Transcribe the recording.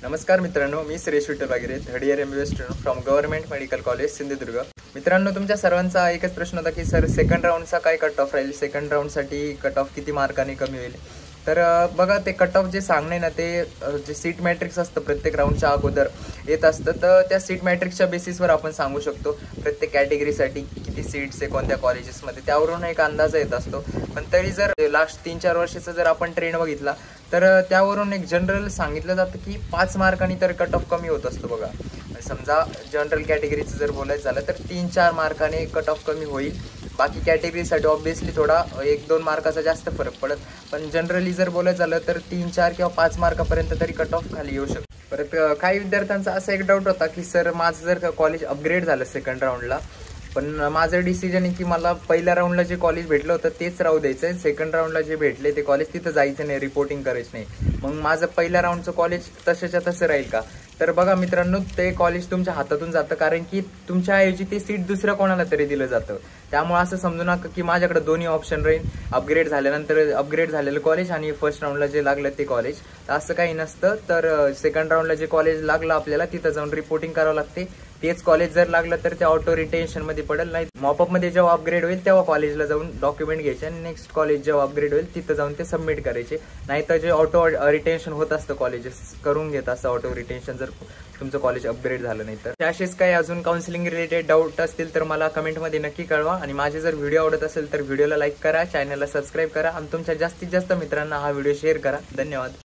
नमस्कार मित्रांनो, मी Shreyash Vitthal Wagire, third year MBBS student from government medical college Sindhudurg. मित्रांनो, तुमच्या सर्वांचा एकच प्रश्न होता की सर सेकंड राऊंडचा काय कट ऑफ राहील, सेकंड राऊंडसाठी कट ऑफ किती मार्काने कमी होईल। तर बघा, ते कट ऑफ जे सांगणे ना, ते जे सीट मॅट्रिक्स असतं प्रत्येक राऊंडच्या अगोदर येत असतं, तर त्या सीट मॅट्रिक्सच्या बेसिसवर आपण सांगू शकतो प्रत्येक कॅटेगरीसाठी किती सीट्स आहे कोणत्या कॉलेजेसमध्ये, त्यावरून एक अंदाज येत असतो। पण तरी जर लास्ट 3-4 वर्षाचा जर आपण ट्रेंड बघितला तर त्यावरून एक जनरल सांगितलं जातं की 5 मार्कांनी तर कट ऑफ कमी होत असतो। बघा, समजा जनरल कॅटेगरीचं जर बोलायचं झालं तर 3-4 मार्काने कट ऑफ कमी होईल। बाकी कॅटेगरीसाठी ऑब्विसली थोडा 1-2 मार्काचा जास्त फरक पडत, पण जनरली जर बोलायचं झालं तर 3-4 किंवा 5 मार्कापर्यंत तरी कट ऑफ खाली येऊ शकतो। परत काही विद्यार्थ्यांचा असा एक डाऊट होता की सर माझं जर कॉलेज अपग्रेड झालं सेकंड राऊंडला, पण माझं डिसिजन आहे की मला पहिल्या राऊंडला जे कॉलेज भेटलं होतं तेच राहू द्यायचं, सेकंड राऊंडला जे भेटले ते कॉलेज तिथं जायचं नाही, रिपोर्टिंग करायचं नाही। मग माझं पहिल्या राऊंडचं कॉलेज तसंच्या तसं राहील का? तर बघा मित्रांनो, ते कॉलेज तुमच्या हातातून जातं, कारण की तुमच्या ऐवजी ते सीट दुसऱ्या कोणाला तरी दिलं जातं। त्यामुळे असं समजू नका की माझ्याकडे दोन्ही ऑप्शन राहील, अपग्रेड झाल्यानंतर अपग्रेड झालेलं कॉलेज आणि फर्स्ट राऊंडला जे लागलं ते कॉलेज, तर असं काही नसतं। तर सेकंड राऊंडला जे कॉलेज लागलं आपल्याला तिथं जाऊन रिपोर्टिंग करावं लागते, तेच कॉलेज जर लागलं तर ते ऑटो रिटेन्शन मध्ये पडेल, नाही मॉपअप मध्ये जेव्हा अपग्रेड होईल तेव्हा कॉलेजला जाऊन डॉक्युमेंट घ्यायचे आणि नेक्स्ट कॉलेज जेव्हा अपग्रेड होईल तिथं जाऊन ते सबमिट करायचे। नाही तर जे ऑटो रिटेन्शन होत असतं कॉलेजेस करून घेत असतं ऑटो रिटेन्शन, जर तुमचं कॉलेज अपग्रेड झालं नाही तर। असेच काही अजून काउन्सिलिंग रिलेटेड डाऊट असतील तर मला कमेंटमध्ये नक्की कळवा, आणि माझे जर व्हिडिओ आवडत असेल तर व्हिडिओला लाईक करा, चॅनलला सबस्क्राईब करा आणि तुमच्या जास्तीत जास्त मित्रांना हा व्हिडिओ शेअर करा। धन्यवाद।